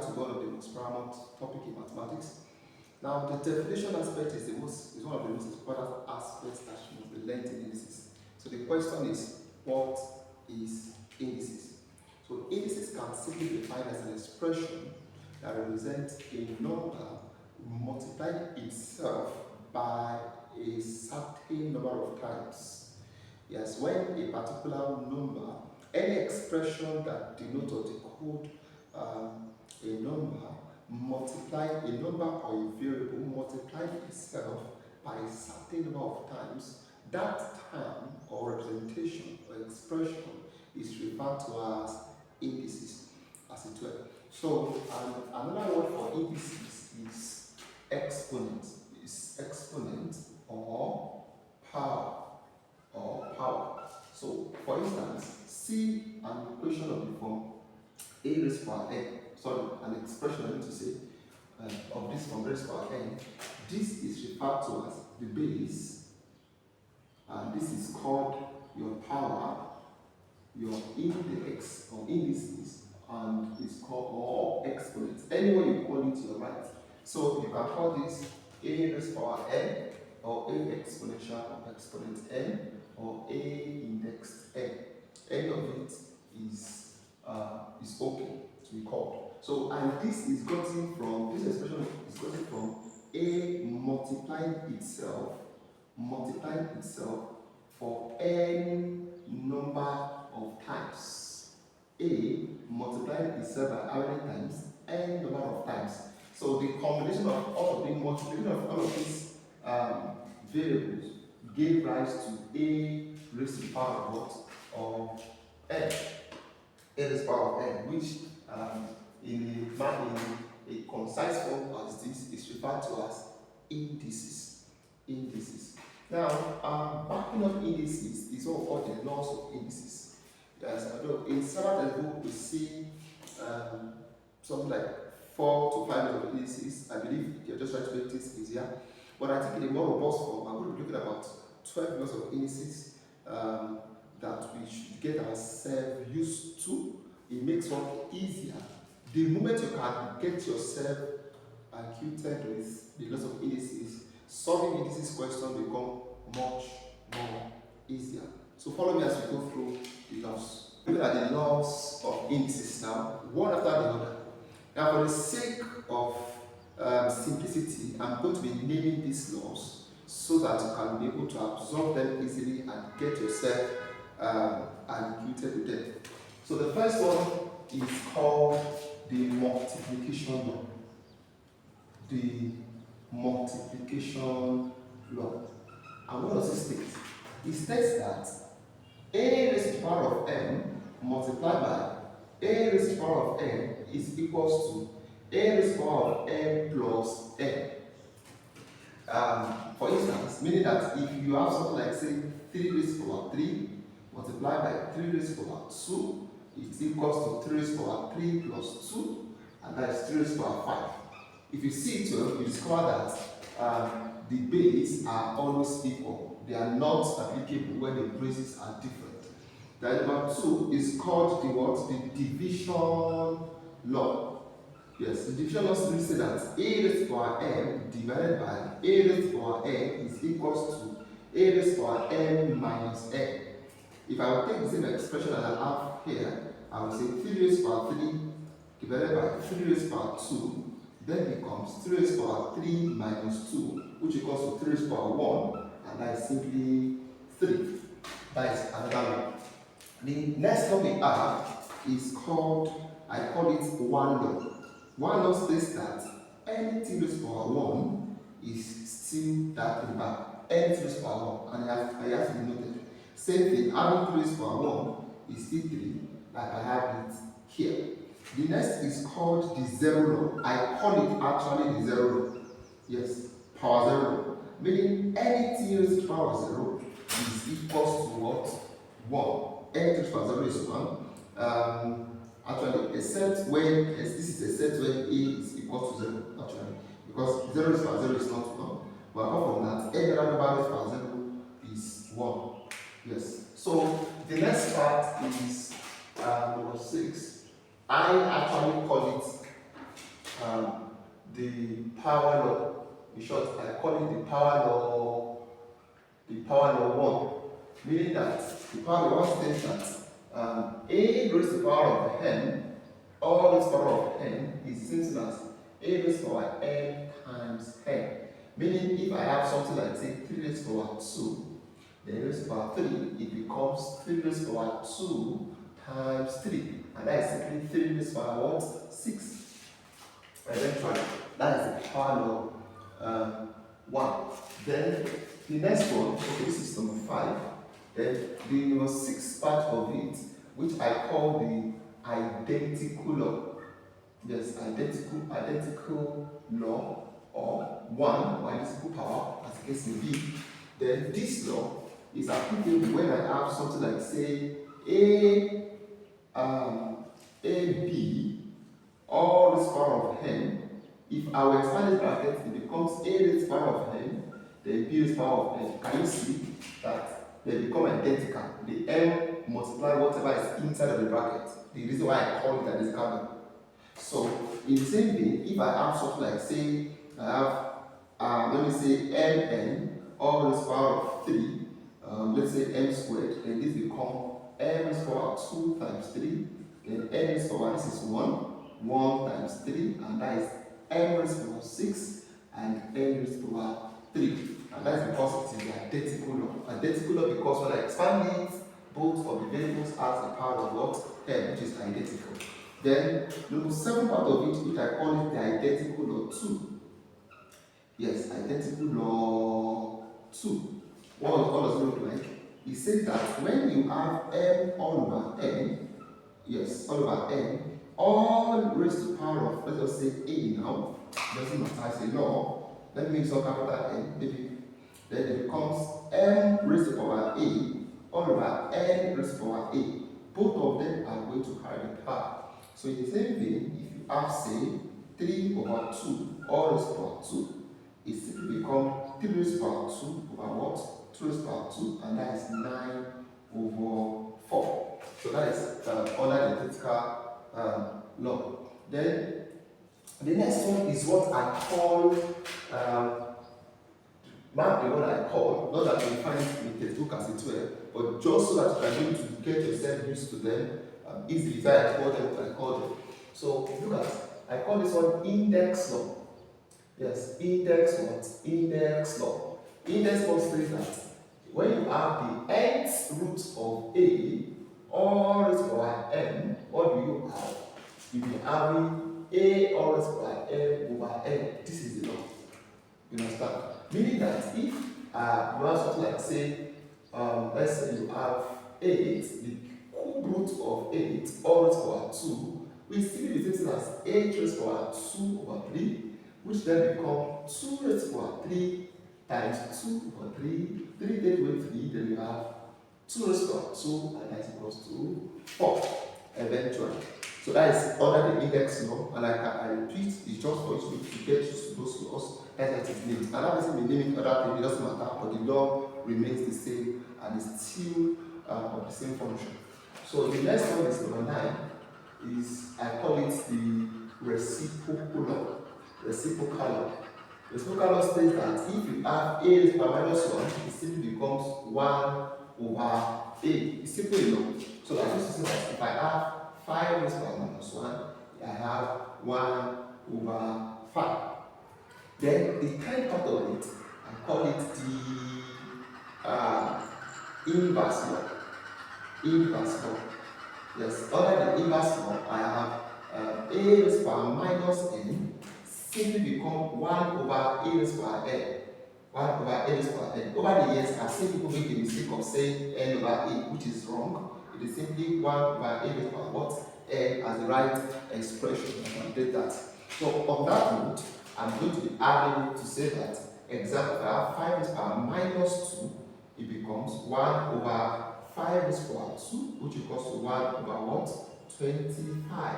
going to be one of the most paramount topic in mathematics. Now, the definition aspect is one of the most important aspects that should be learned in indices. So the question is, what is indices? So indices can simply be defined as an expression that represents a number multiplied itself by a certain number of times. Yes, when a particular number, any expression that denotes or decode a number, a number or a variable multiplied itself by a certain number of times, that term or representation or expression is referred to as indices, as it were. So another word for indices is exponent. Is exponent or power. So, for instance, see an equation of the form a raised to power n. Sorry, an expression I need to say of this from raised to power n. This is referred to as the base, and this is called your power, your index or indices, and it's called or exponent. Any way you call it, you're right. So you can call this a raised to power n, or a exponential or exponent n, or a index n. Any of it is okay to be called. So, and this is gotten from, this expression is gotten from a multiplying itself for n number of times. A multiplying itself by how many times? N number of times. So the combination of all of the multiplication of all of these variables gave rise to a raised to the power of what? Of n. A raised to the power of n, which in a concise form as this is referred to as indices. Now, backing up indices is what we call the laws of indices. Yes, in several textbooks we see something like 4 to 5 of indices. I believe you're just trying to make things easier. But I think in a more robust form, I'm going to be looking at about 12 laws of indices that we should get ourselves used to. It makes work easier. The moment you can get yourself acquainted with the laws of indices, solving indices question become much more easier. So follow me as we go through the laws. Look at the laws of indices now, one after the other. Now, for the sake of simplicity, I'm going to be naming these laws so that you can be able to absorb them easily and get yourself acquainted with them. So the first one is called the multiplication law. The multiplication law. And what does it state? It states that a raised to the power of n multiplied by a raised to the power of n is equals to a raised to the power of n plus n. For instance, meaning that if you have something like, say, 3 raised to the power 3 multiplied by 3 raised to the power 2, it's equals to 3 raised to the power 3 plus 2, and that is 3 raised to the power 5. If you see it well, you discover that the bases are always equal. They are not applicable when the bases are different. Then number 2 is called the what? The division law. Yes, the division law simply says that a raised to the power n divided by a raised to the power n is equals to a raised to the power n minus n. If I will take the same expression that I have here, I will say 3 raised to the power 3 divided by 3 raised to the power 2, then becomes 3 raised to the power 3 minus 2, which equals to 3 raised to the power 1, and that is simply 3. That is another one. The next law we have is called, I call it one law. One law states that anything raised to the power 1 is still that in the back. Anything raised to the power 1, and I have to be noted. Same thing, having 3 raised to the power 1 is still 3, like I have it here. The next is called the zero law. I call it actually the zero law. Yes, power zero. Meaning anything raised to the power 0 is equals to what? 1. Anything raised to the power 0 is 1. Actually, except when, this is except when a is equal to 0, actually. Because 0 raised to the power 0 is not 1. But apart from that, any other number raised to the power 0 is 1. Yes. So the next part is number 6. I actually call it the power law. In short, I call it the power law 1, meaning that the power law 1 states that a raised to the power of n, all raised to the power of n is the same as a raised to the power n times n. Meaning, if I have something like say 3 raised to the power 2, then raised to the power 3, it becomes 3 raised to the power 2 times 3, and that is simply 3 raised to the power what? 6. Eventually, that is the power law 1. Then the next one, okay, this is number 5. Then the number 6 part of it, which I call the identical law. Yes, identical law, or 1, or identical power, as the case may be. Then this law is applicable when I have something like say AB, all raised to the power of n. If I were expand this bracket, it becomes a raised to the power of n, then b raised to the power of n. Can you see that they become identical? The m multiply whatever is inside of the bracket. The reason why I call it identical law. So, in the same way, if I have something like say, I have, let me say mn, all raised to the power of 3, let's say m squared, then this becomes m raised to the power of 2 times 3, then n raised to the power, this is 1 times 3, and that is m raised to the power 6, and n raised to the power 3. And that is because it is the identical law. Identical law because when I expand it, both of the variables has the power of what? n, which is identical. Then, the 7 part of it, which I call it the identical law 2. Yes, identical law 2. What does it look like? It says that when you have m all over n, yes, all over n, all raised to the power of, let us say a now, doesn't matter, I say law, let me make some capital N, maybe, then it becomes m raised to the power a, all over n raised to the power a. Both of them are going to carry the power. So in the same vein, if you have say 3 over 2, all raised to the power 2, it simply becomes 3 raised to the power 2 over what? 2 raised to the power 2, and that is 9 over 4. So that is under the identical law. Then the next one is what I call not the one I call, not that you find it in the textbook as it were, but just so that you are able to get yourself used to them easily. So I call them what I call them. So look at, I call this one index law. Yes, index what? Index law. Index law says that when you have the nth root of a, all raised to the power n, what do you have? You will be having a all raised to the power m over n. This is the law. You understand? Meaning that if you have something like say, let's say you have 8, the cube root of 8 all raised to the power 2, we see the same thing as 8 raised to the power 2 over 3, which then become 2 raised to the power 3 times 2 over 3, 3 take away 3, then you have 2 raised to the power 2, and that is equals to 4, eventually. So that is under the index law, and I repeat, it's just for you to get used to those laws. That's what it means. Another person may name it other thing, it doesn't matter, but the law remains the same and is still of the same function. So the next one is number 9, is I call it the reciprocal law. Reciprocal law. Reciprocal law states that if you have a raised to the power minus 1, it simply becomes 1 over a. It's simple enough. So I just say that if I have 5 raised to the power minus 1, I have 1 over 5. Then the 10th part of it, I call it the inverse law. Inverse law. Yes, under the inverse law, I have a raised to the power minus n simply become 1 over a raised to the power n. 1 over a raised to the power n. Over the years, I've seen people make the mistake of saying n over a, which is wrong. It is simply 1 over a raised to the power what? N as the right expression. I can take that. So on that note, I'm going to be adding to say that, example, if I have 5 raised to the power minus 2, it becomes 1 over 5 raised to the power 2, which equals to 1 over what? 25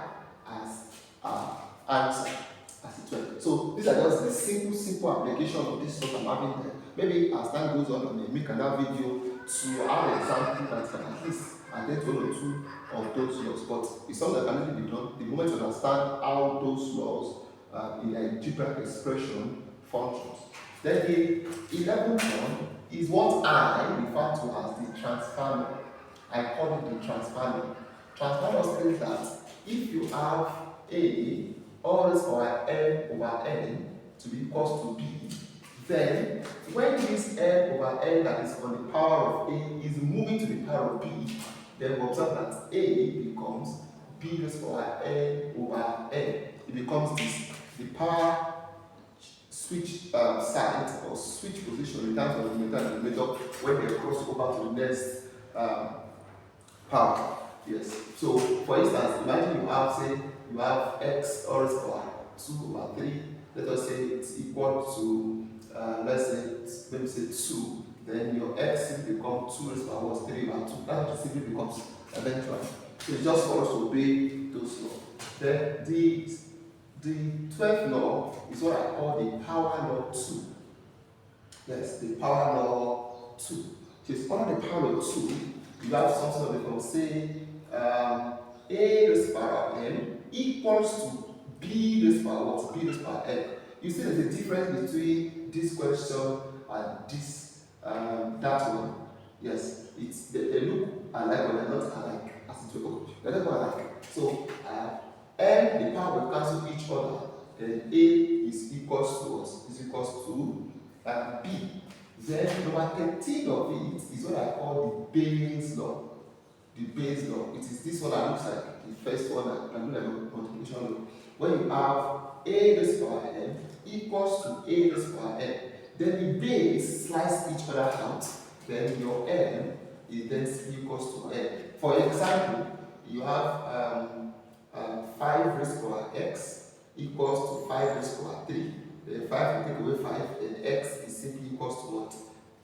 as answer. So these are just the simple application of this stuff I'm having there. Maybe as time goes on, I may make another video to have an example that can at least attend 1 or 2 of those laws. But it's something that can easily be done the moment you understand how those laws in algebraic expression functions. Then the 11th one is what I refer to as the transfer. I call it the transfer. Transfer says that if you have A all raised power n over n to be equals to b, then when this n over n that is on the power of a is moving to the power of b, then we observe that a becomes b raised power n over n. It becomes this, the power switch side or switch position in terms of the numerator when they cross over to the next power. Yes. So for instance, imagine you have, say, you have x all raised power 2 over 3. Let us say it's equal to let's say, let me say 2. Then your x simply becomes 2 raised power 3 over 2. That simply becomes eventual. So it's just for us to obey those laws. Then the 12th law is what I call the power law 2. Yes, the power law 2. So it's under the power law 2, you have something that we can say a raised power n equals to b raised power what? B raised power n. You see there's a difference between this question and this that one. Yes, it's they look alike but they're not alike as it will. They're not alike. So n, the power will cancel each other. Then a is equals to us, is equals to b. Then number 13 of it is what I call the Bayes law. The Bayes law. It is this one that looks like the first one that looks like a multiplication law. When you have a raised power n equals to a raised power n, then the base slice each other out, then your n is then equals to n. For example, you have 5 raised power x equals to 5 raised power 3. Then 5 will take away 5, then x is simply equals to what?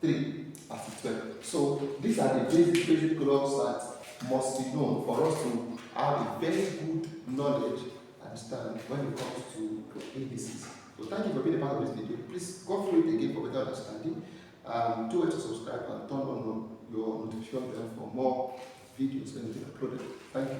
3 as 12. So these are the basic laws that must be known for us to have a very good knowledge and understanding when it comes to indices. So thank you for being a part of this video. Please go through it again for better understanding. Do it to subscribe and turn on your notification bell for more videos when they are uploaded. Thank you.